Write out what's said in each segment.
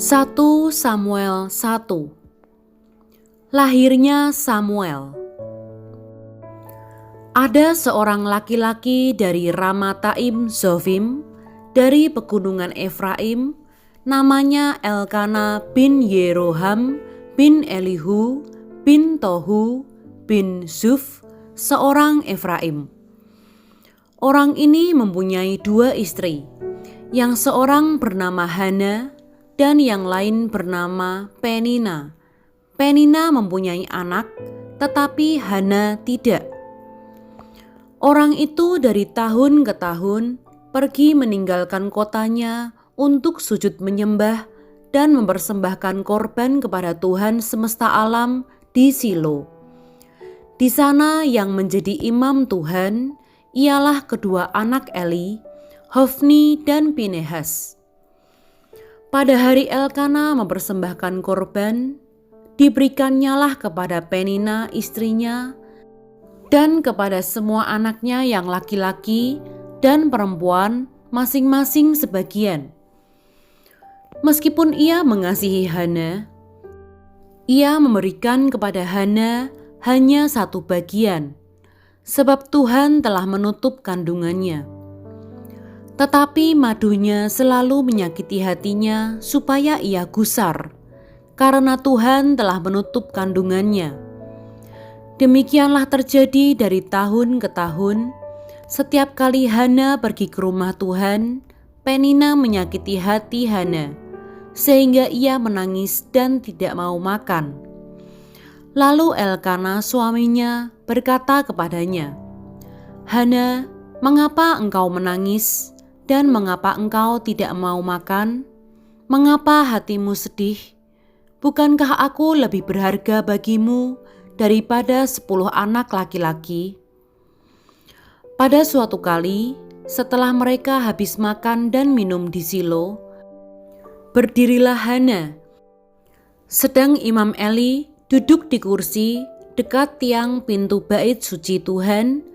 1 Samuel 1. Lahirnya Samuel. Ada seorang laki-laki dari Ramataim Zofim, dari pegunungan Efraim, namanya Elkana bin Yeroham bin Elihu bin Tohu bin Zuf, seorang Efraim. Orang ini mempunyai 2 istri, yang seorang bernama Hana dan yang lain bernama Penina. Penina mempunyai anak, tetapi Hana tidak. Orang itu dari tahun ke tahun pergi meninggalkan kotanya untuk sujud menyembah dan mempersembahkan korban kepada Tuhan semesta alam di Silo. Di sana yang menjadi imam Tuhan ialah kedua anak Eli, Hofni dan Pinehas. Pada hari Elkana mempersembahkan korban, diberikannya kepada Penina istrinya dan kepada semua anaknya yang laki-laki dan perempuan masing-masing sebagian. Meskipun ia mengasihi Hana, ia memberikan kepada Hana hanya 1 bagian, sebab Tuhan telah menutup kandungannya. Tetapi madunya selalu menyakiti hatinya supaya ia gusar, karena Tuhan telah menutup kandungannya. Demikianlah terjadi dari tahun ke tahun. Setiap kali Hana pergi ke rumah Tuhan, Penina menyakiti hati Hana, sehingga ia menangis dan tidak mau makan. Lalu Elkana suaminya berkata kepadanya, "Hana, mengapa engkau menangis dan mengapa engkau tidak mau makan? Mengapa hatimu sedih? Bukankah aku lebih berharga bagimu daripada 10 anak laki-laki?" Pada suatu kali, setelah mereka habis makan dan minum di Silo, berdirilah Hana, sedang Imam Eli duduk di kursi dekat tiang pintu bait suci Tuhan,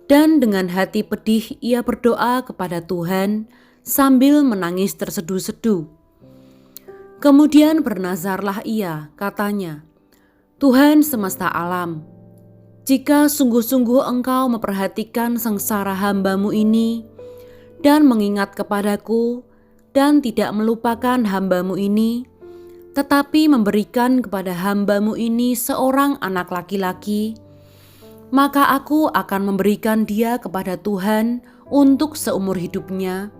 dan dengan hati pedih ia berdoa kepada Tuhan sambil menangis terseduh-seduh. Kemudian bernazarlah ia, katanya, "Tuhan semesta alam, jika sungguh-sungguh engkau memperhatikan sengsara hamba-Mu ini dan mengingat kepadaku dan tidak melupakan hamba-Mu ini, tetapi memberikan kepada hamba-Mu ini seorang anak laki-laki, maka aku akan memberikan dia kepada Tuhan untuk seumur hidupnya,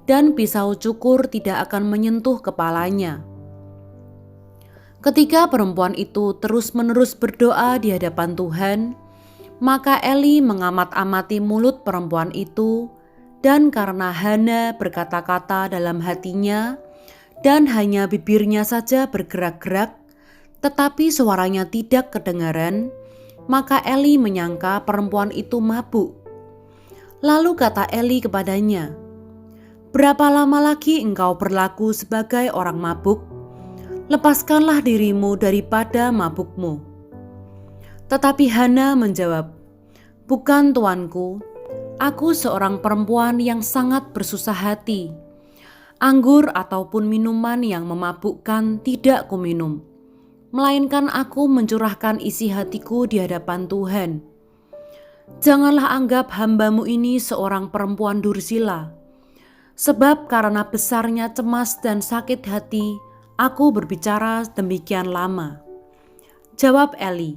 dan pisau cukur tidak akan menyentuh kepalanya." Ketika perempuan itu terus-menerus berdoa di hadapan Tuhan, maka Eli mengamat-amati mulut perempuan itu, dan karena Hana berkata-kata dalam hatinya dan hanya bibirnya saja bergerak-gerak, tetapi suaranya tidak kedengaran, maka Eli menyangka perempuan itu mabuk. Lalu kata Eli kepadanya, "Berapa lama lagi engkau berlaku sebagai orang mabuk? Lepaskanlah dirimu daripada mabukmu." Tetapi Hana menjawab, "Bukan tuanku, aku seorang perempuan yang sangat bersusah hati. Anggur ataupun minuman yang memabukkan tidak kuminum, melainkan aku mencurahkan isi hatiku di hadapan Tuhan. Janganlah anggap hamba-Mu ini seorang perempuan dursila, sebab karena besarnya cemas dan sakit hati, aku berbicara demikian lama." Jawab Eli,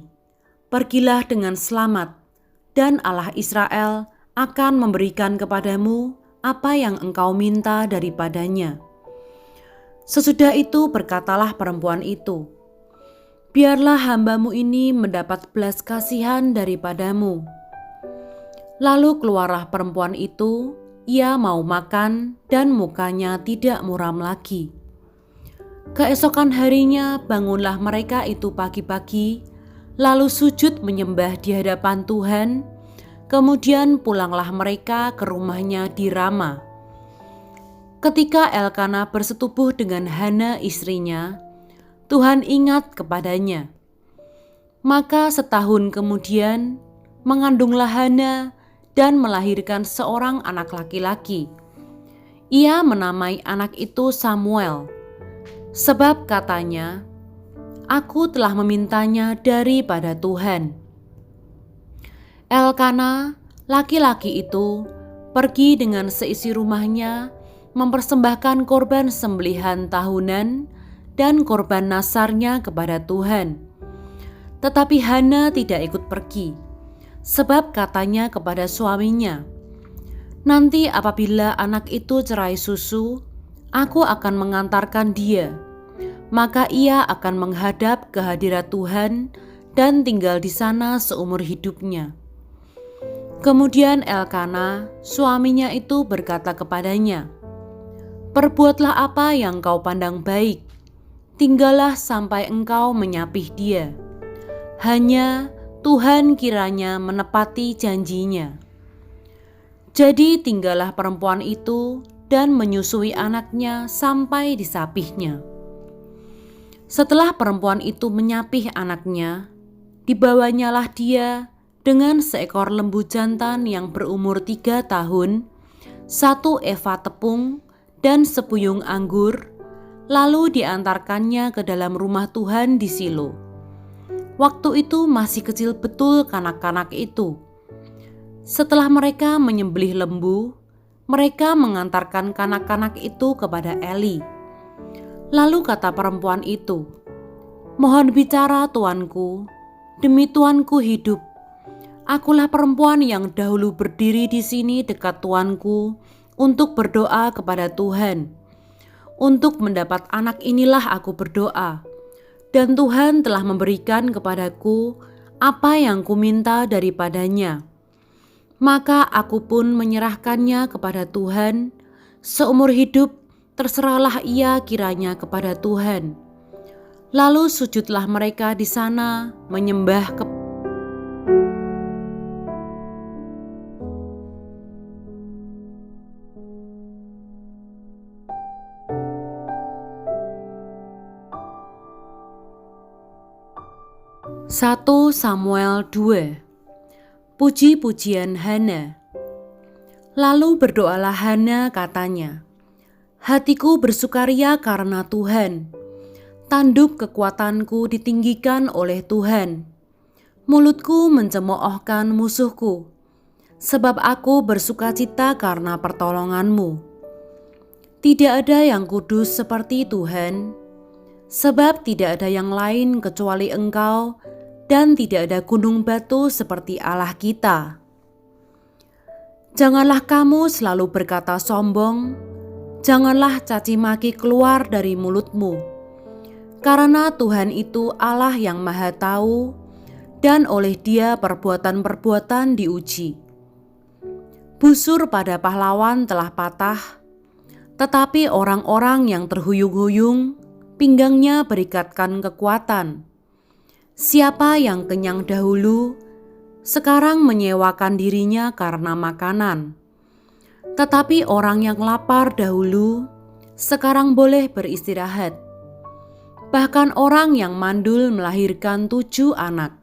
"Pergilah dengan selamat, dan Allah Israel akan memberikan kepadamu apa yang engkau minta daripadanya." Sesudah itu berkatalah perempuan itu, "Biarlah hamba-Mu ini mendapat belas kasihan daripadamu." Lalu keluarlah perempuan itu, ia mau makan dan mukanya tidak muram lagi. Keesokan harinya bangunlah mereka itu pagi-pagi, lalu sujud menyembah di hadapan Tuhan. Kemudian pulanglah mereka ke rumahnya di Rama. Ketika Elkana bersetubuh dengan Hana istrinya, Tuhan ingat kepadanya. Maka setahun kemudian mengandunglah Hana dan melahirkan seorang anak laki-laki. Ia menamai anak itu Samuel. Sebab katanya, "Aku telah memintanya daripada Tuhan." Elkana, laki-laki itu, pergi dengan seisi rumahnya mempersembahkan korban sembelihan tahunan dan korban nasarnya kepada Tuhan. Tetapi Hana tidak ikut pergi, sebab katanya kepada suaminya, "Nanti apabila anak itu cerai susu, aku akan mengantarkan dia, maka ia akan menghadap ke hadirat Tuhan dan tinggal di sana seumur hidupnya." Kemudian Elkana, suaminya itu berkata kepadanya, "Perbuatlah apa yang kau pandang baik, tinggallah sampai engkau menyapih dia. Hanya Tuhan kiranya menepati janjinya." Jadi tinggallah perempuan itu dan menyusui anaknya sampai disapihnya. Setelah perempuan itu menyapih anaknya, dibawanyalah dia dengan seekor lembu jantan yang berumur 3 tahun, 1 eva tepung, dan sepuyung anggur, lalu diantarkannya ke dalam rumah Tuhan di Silo. Waktu itu masih kecil betul kanak-kanak itu. Setelah mereka menyembelih lembu, mereka mengantarkan kanak-kanak itu kepada Eli. Lalu kata perempuan itu, "Mohon bicara tuanku, demi tuanku hidup. Akulah perempuan yang dahulu berdiri di sini dekat tuanku untuk berdoa kepada Tuhan. Untuk mendapat anak inilah aku berdoa, dan Tuhan telah memberikan kepadaku apa yang kuminta daripadanya. Maka aku pun menyerahkannya kepada Tuhan. Seumur hidup terserahlah ia kiranya kepada Tuhan." Lalu sujudlah mereka di sana menyembah kepada 1 Samuel 2. Puji-pujian Hana. Lalu berdoalah Hana, katanya, "Hatiku bersukaria karena Tuhan. Tanduk kekuatanku ditinggikan oleh Tuhan. Mulutku mencemoohkan musuhku, sebab aku bersukacita karena pertolonganmu. Tidak ada yang kudus seperti Tuhan, sebab tidak ada yang lain kecuali Engkau, dan tidak ada gunung batu seperti Allah kita. Janganlah kamu selalu berkata sombong, janganlah caci maki keluar dari mulutmu, karena Tuhan itu Allah yang Maha Tahu, dan oleh Dia perbuatan-perbuatan diuji. Busur pada pahlawan telah patah, tetapi orang-orang yang terhuyung-huyung, pinggangnya berikatkan kekuatan. Siapa yang kenyang dahulu, sekarang menyewakan dirinya karena makanan. Tetapi orang yang lapar dahulu, sekarang boleh beristirahat. Bahkan orang yang mandul melahirkan 7 anak.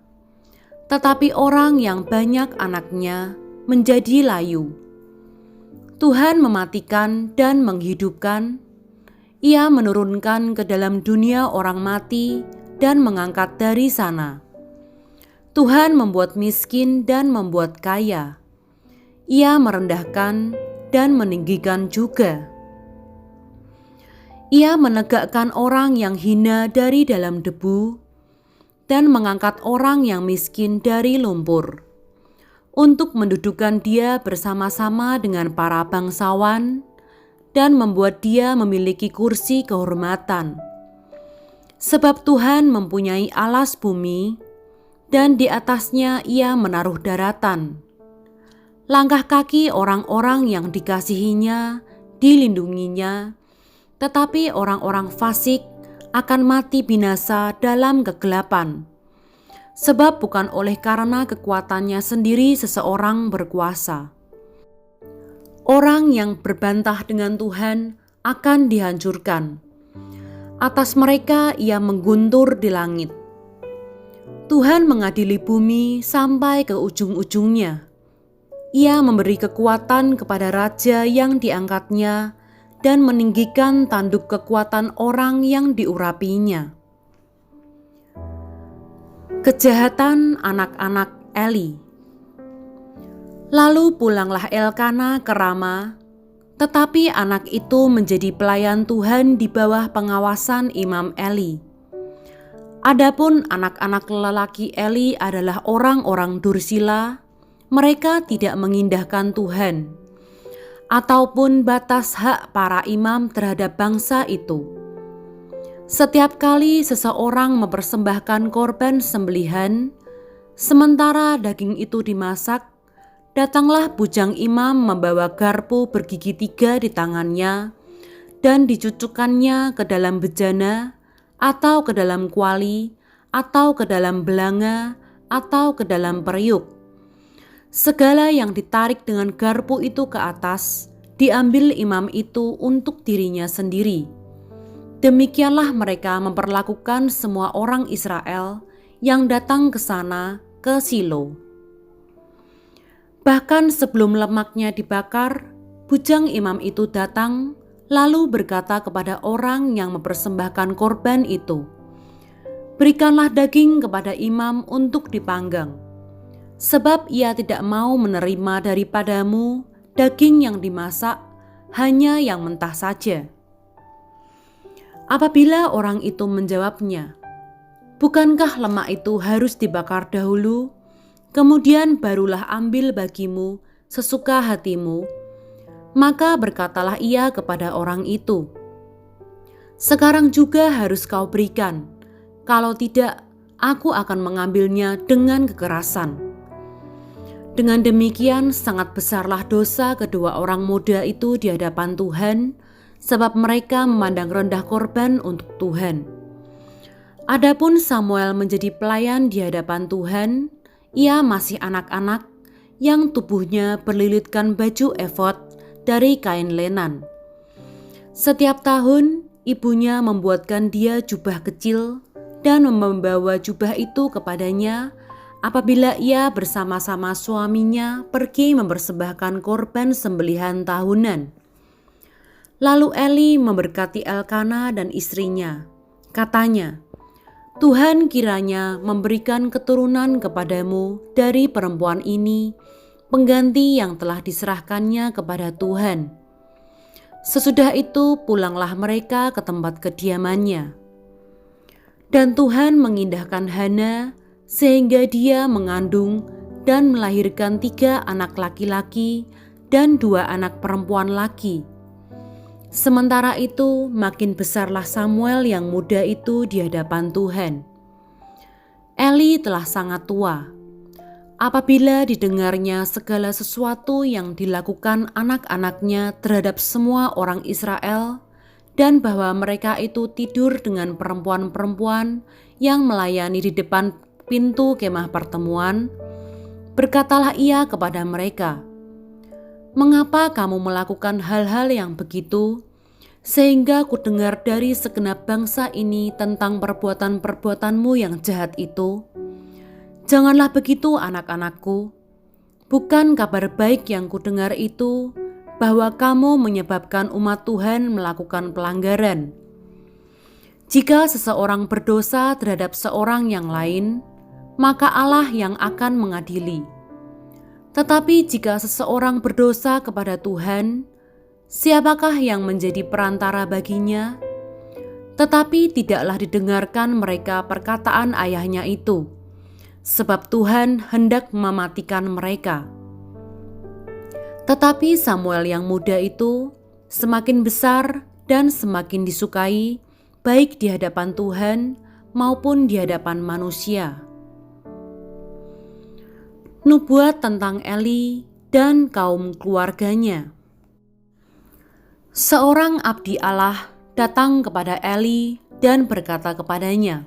Tetapi orang yang banyak anaknya menjadi layu. Tuhan mematikan dan menghidupkan. Ia menurunkan ke dalam dunia orang mati dan mengangkat dari sana. Tuhan membuat miskin dan membuat kaya. Ia merendahkan dan meninggikan juga. Ia menegakkan orang yang hina dari dalam debu dan mengangkat orang yang miskin dari lumpur, untuk mendudukan dia bersama-sama dengan para bangsawan dan membuat dia memiliki kursi kehormatan. Sebab Tuhan mempunyai alas bumi, dan di atasnya Ia menaruh daratan. Langkah kaki orang-orang yang dikasihinya dilindunginya, tetapi orang-orang fasik akan mati binasa dalam kegelapan. Sebab bukan oleh karena kekuatannya sendiri seseorang berkuasa. Orang yang berbantah dengan Tuhan akan dihancurkan. Atas mereka Ia mengguntur di langit. Tuhan mengadili bumi sampai ke ujung-ujungnya. Ia memberi kekuatan kepada raja yang diangkatnya dan meninggikan tanduk kekuatan orang yang diurapinya. Kejahatan anak-anak Eli. Lalu pulanglah Elkana ke Rama, tetapi anak itu menjadi pelayan Tuhan di bawah pengawasan Imam Eli. Adapun anak-anak lelaki Eli adalah orang-orang dursila, mereka tidak mengindahkan Tuhan, ataupun batas hak para imam terhadap bangsa itu. Setiap kali seseorang mempersembahkan korban sembelihan, sementara daging itu dimasak, datanglah bujang imam membawa garpu bergigi 3 di tangannya dan dicucukkannya ke dalam bejana atau ke dalam kuali atau ke dalam belanga atau ke dalam periuk. Segala yang ditarik dengan garpu itu ke atas diambil imam itu untuk dirinya sendiri. Demikianlah mereka memperlakukan semua orang Israel yang datang ke sana, ke Silo. Bahkan sebelum lemaknya dibakar, bujang imam itu datang lalu berkata kepada orang yang mempersembahkan korban itu, "Berikanlah daging kepada imam untuk dipanggang, sebab ia tidak mau menerima daripadamu daging yang dimasak, hanya yang mentah saja." Apabila orang itu menjawabnya, "Bukankah lemak itu harus dibakar dahulu, kemudian barulah ambil bagimu sesuka hatimu?" Maka berkatalah ia kepada orang itu, "Sekarang juga harus kau berikan, kalau tidak aku akan mengambilnya dengan kekerasan." Dengan demikian sangat besarlah dosa kedua orang muda itu di hadapan Tuhan, sebab mereka memandang rendah korban untuk Tuhan. Adapun Samuel menjadi pelayan di hadapan Tuhan, ia masih anak-anak yang tubuhnya berlilitkan baju efod dari kain lenan. Setiap tahun ibunya membuatkan dia jubah kecil dan membawa jubah itu kepadanya apabila ia bersama-sama suaminya pergi mempersembahkan korban sembelihan tahunan. Lalu Eli memberkati Elkana dan istrinya. Katanya, "Tuhan kiranya memberikan keturunan kepadamu dari perempuan ini, pengganti yang telah diserahkannya kepada Tuhan." Sesudah itu pulanglah mereka ke tempat kediamannya. Dan Tuhan mengindahkan Hana sehingga dia mengandung dan melahirkan 3 anak laki-laki dan 2 anak perempuan laki. Sementara itu makin besarlah Samuel yang muda itu di hadapan Tuhan. Eli telah sangat tua. Apabila didengarnya segala sesuatu yang dilakukan anak-anaknya terhadap semua orang Israel, dan bahwa mereka itu tidur dengan perempuan-perempuan yang melayani di depan pintu kemah pertemuan, berkatalah ia kepada mereka, "Mengapa kamu melakukan hal-hal yang begitu, sehingga ku dengar dari segenap bangsa ini tentang perbuatan-perbuatanmu yang jahat itu? Janganlah begitu anak-anakku. Bukan kabar baik yang ku dengar itu, bahwa kamu menyebabkan umat Tuhan melakukan pelanggaran. Jika seseorang berdosa terhadap seorang yang lain, maka Allah yang akan mengadili. Tetapi jika seseorang berdosa kepada Tuhan, siapakah yang menjadi perantara baginya?" Tetapi tidaklah didengarkan mereka perkataan ayahnya itu, sebab Tuhan hendak mematikan mereka. Tetapi Samuel yang muda itu semakin besar dan semakin disukai, baik di hadapan Tuhan maupun di hadapan manusia. Nubuat tentang Eli dan kaum keluarganya. Seorang abdi Allah datang kepada Eli dan berkata kepadanya,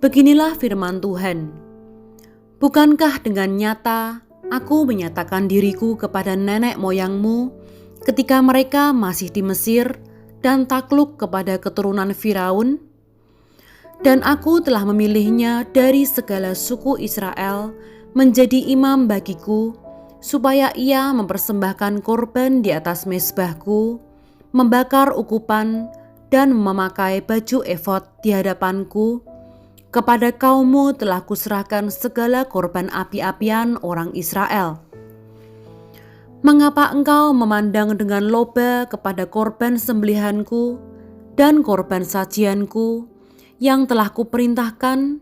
"Beginilah firman Tuhan, bukankah dengan nyata aku menyatakan diriku kepada nenek moyangmu ketika mereka masih di Mesir dan takluk kepada keturunan Firaun? Dan aku telah memilihnya dari segala suku Israel menjadi imam bagiku, supaya ia mempersembahkan korban di atas mezbahku, membakar ukupan, dan memakai baju efod di hadapanku. Kepada kaummu telah kuserahkan segala korban api-apian orang Israel. Mengapa engkau memandang dengan loba kepada korban sembelihanku dan korban sajianku yang telah kuperintahkan,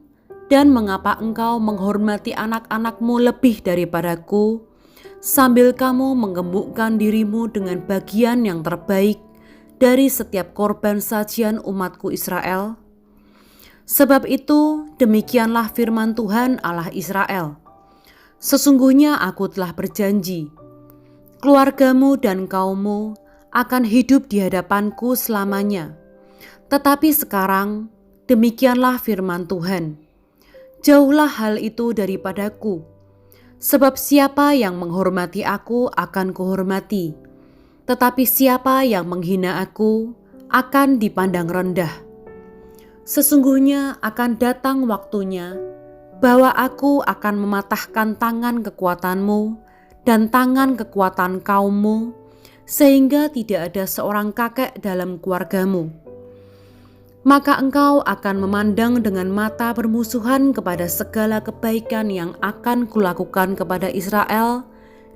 dan mengapa engkau menghormati anak-anakmu lebih daripadaku, sambil kamu menggembukkan dirimu dengan bagian yang terbaik dari setiap korban sajian umatku Israel? Sebab itu, demikianlah firman Tuhan Allah Israel. Sesungguhnya aku telah berjanji, keluargamu dan kaummu akan hidup di hadapanku selamanya. Tetapi sekarang, demikianlah firman Tuhan, jauhlah hal itu daripadaku, sebab siapa yang menghormati aku akan kuhormati, tetapi siapa yang menghina aku akan dipandang rendah. Sesungguhnya akan datang waktunya bahwa aku akan mematahkan tangan kekuatanmu dan tangan kekuatan kaummu, sehingga tidak ada seorang kakek dalam keluargamu. Maka engkau akan memandang dengan mata permusuhan kepada segala kebaikan yang akan kulakukan kepada Israel,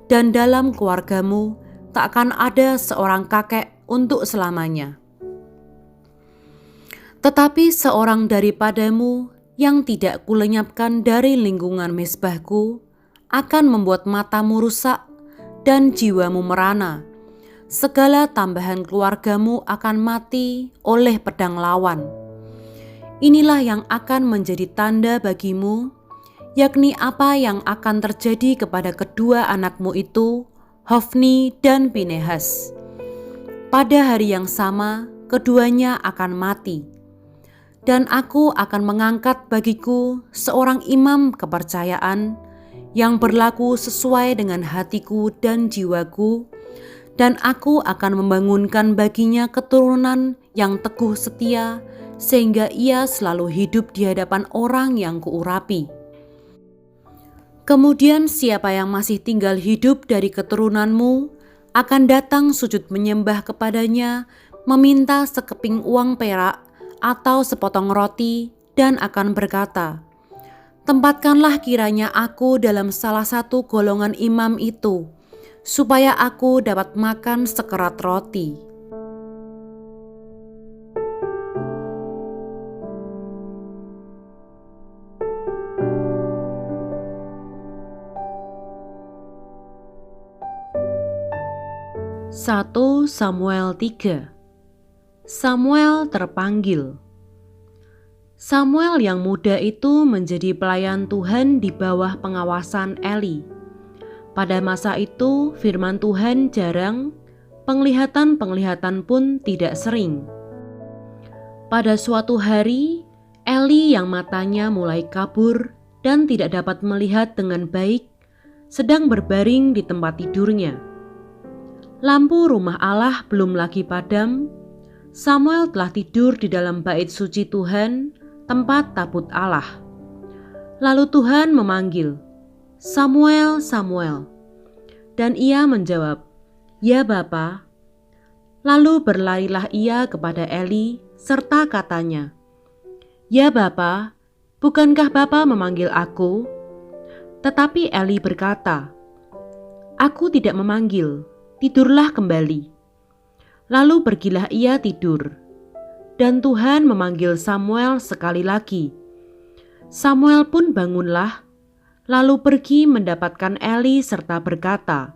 dan dalam keluargamu tak akan ada seorang kakek untuk selamanya. Tetapi seorang daripadamu yang tidak kulenyapkan dari lingkungan mezbahku akan membuat matamu rusak dan jiwamu merana. Segala tambahan keluargamu akan mati oleh pedang lawan. Inilah yang akan menjadi tanda bagimu, yakni apa yang akan terjadi kepada kedua anakmu itu, Hofni dan Pinehas. Pada hari yang sama, keduanya akan mati. Dan aku akan mengangkat bagiku seorang imam kepercayaan yang berlaku sesuai dengan hatiku dan jiwaku, dan aku akan membangunkan baginya keturunan yang teguh setia, sehingga ia selalu hidup di hadapan orang yang kuurapi. Kemudian siapa yang masih tinggal hidup dari keturunanmu akan datang sujud menyembah kepadanya, meminta sekeping uang perak atau sepotong roti, dan akan berkata, tempatkanlah kiranya aku dalam salah satu golongan imam itu, supaya aku dapat makan sekerat roti. Satu Samuel 3. Samuel terpanggil. Samuel yang muda itu menjadi pelayan Tuhan di bawah pengawasan Eli. Pada masa itu firman Tuhan jarang, penglihatan-penglihatan pun tidak sering. Pada suatu hari, Eli yang matanya mulai kabur dan tidak dapat melihat dengan baik, sedang berbaring di tempat tidurnya. Lampu rumah Allah belum lagi padam. Samuel telah tidur di dalam bait suci Tuhan, tempat tabut Allah. Lalu Tuhan memanggil, "Samuel, Samuel." Dan ia menjawab, "Ya Bapa." Lalu berlarilah ia kepada Eli serta katanya, "Ya Bapa, bukankah Bapa memanggil aku?" Tetapi Eli berkata, "Aku tidak memanggil, tidurlah kembali." Lalu pergilah ia tidur, dan Tuhan memanggil Samuel sekali lagi. Samuel pun bangunlah, lalu pergi mendapatkan Eli serta berkata,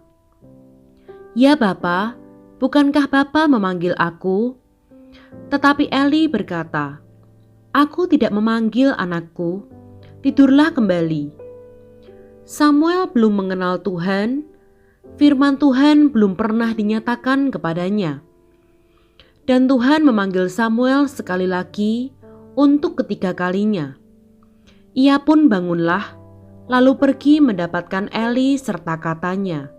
"Ya Bapa, bukankah Bapa memanggil aku?" Tetapi Eli berkata, "Aku tidak memanggil anakku, tidurlah kembali." Samuel belum mengenal Tuhan, firman Tuhan belum pernah dinyatakan kepadanya. Dan Tuhan memanggil Samuel sekali lagi untuk ketiga kalinya. Ia pun bangunlah, lalu pergi mendapatkan Eli serta katanya,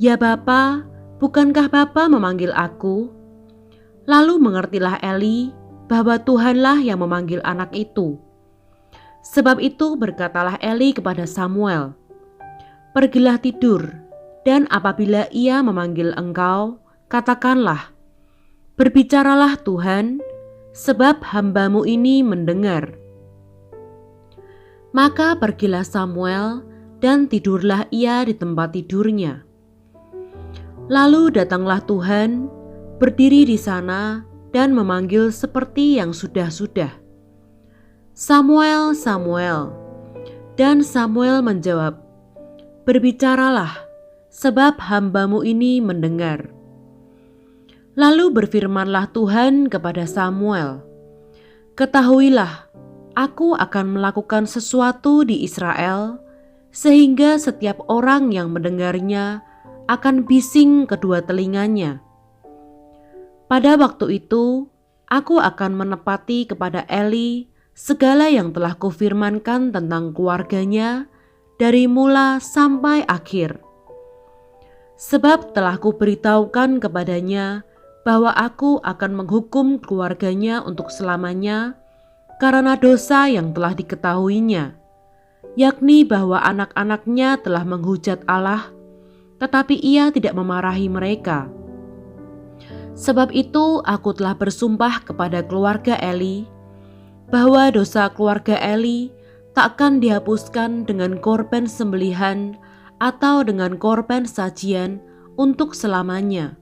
"Ya Bapa, bukankah Bapa memanggil aku?" Lalu mengertilah Eli bahwa Tuhanlah yang memanggil anak itu. Sebab itu berkatalah Eli kepada Samuel, "Pergilah tidur, dan apabila ia memanggil engkau, katakanlah, Berbicaralah Tuhan, sebab hamba-Mu ini mendengar. Maka pergilah Samuel dan tidurlah ia di tempat tidurnya. Lalu datanglah Tuhan, berdiri di sana dan memanggil seperti yang sudah-sudah, "Samuel, Samuel." Dan Samuel menjawab, "Berbicaralah, sebab hamba-Mu ini mendengar." Lalu berfirmanlah Tuhan kepada Samuel, "Ketahuilah, aku akan melakukan sesuatu di Israel, sehingga setiap orang yang mendengarnya akan bising kedua telinganya. Pada waktu itu, aku akan menepati kepada Eli segala yang telah kufirmankan tentang keluarganya dari mula sampai akhir. Sebab telah kuberitahukan kepadanya bahwa aku akan menghukum keluarganya untuk selamanya karena dosa yang telah diketahuinya, yakni bahwa anak-anaknya telah menghujat Allah, tetapi ia tidak memarahi mereka. Sebab itu aku telah bersumpah kepada keluarga Eli, bahwa dosa keluarga Eli takkan dihapuskan dengan korban sembelihan atau dengan korban sajian untuk selamanya."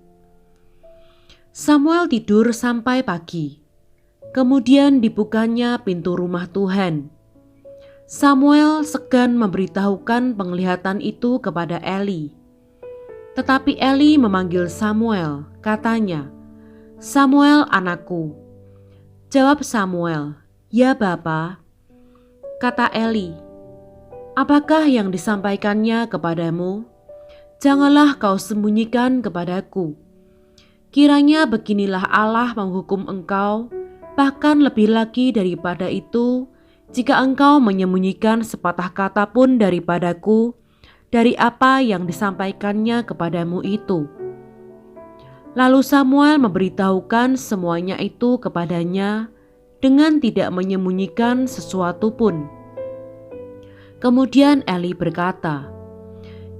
Samuel tidur sampai pagi. Kemudian dibukanya pintu rumah Tuhan. Samuel segan memberitahukan penglihatan itu kepada Eli. Tetapi Eli memanggil Samuel, katanya, "Samuel, anakku." Jawab Samuel, "Ya Bapa." Kata Eli, "Apakah yang disampaikannya kepadamu? Janganlah kau sembunyikan kepadaku. Kiranya beginilah Allah menghukum engkau, bahkan lebih lagi daripada itu, jika engkau menyembunyikan sepatah kata pun daripadaku, dari apa yang disampaikannya kepadamu itu." Lalu Samuel memberitahukan semuanya itu kepadanya dengan tidak menyembunyikan sesuatu pun. Kemudian Eli berkata,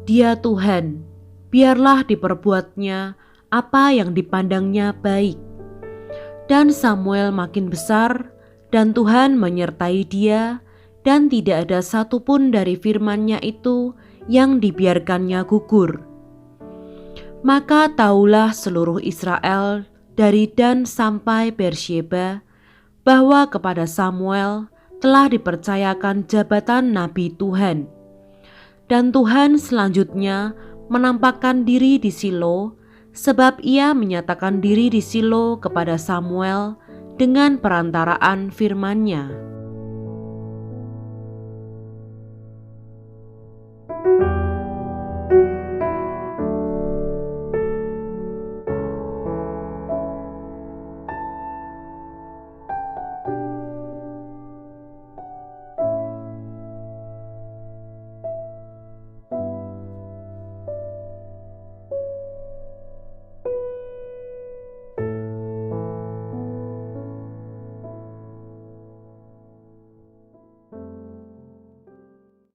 "Dia Tuhan, biarlah diperbuatnya apa yang dipandangnya baik." Dan Samuel makin besar, dan Tuhan menyertai dia, dan tidak ada satupun dari firman-Nya itu yang dibiarkannya gugur. Maka taulah seluruh Israel dari Dan sampai Beersheba bahwa kepada Samuel telah dipercayakan jabatan Nabi Tuhan. Dan Tuhan selanjutnya menampakkan diri di Silo, sebab ia menyatakan diri di Silo kepada Samuel dengan perantaraan firman-Nya.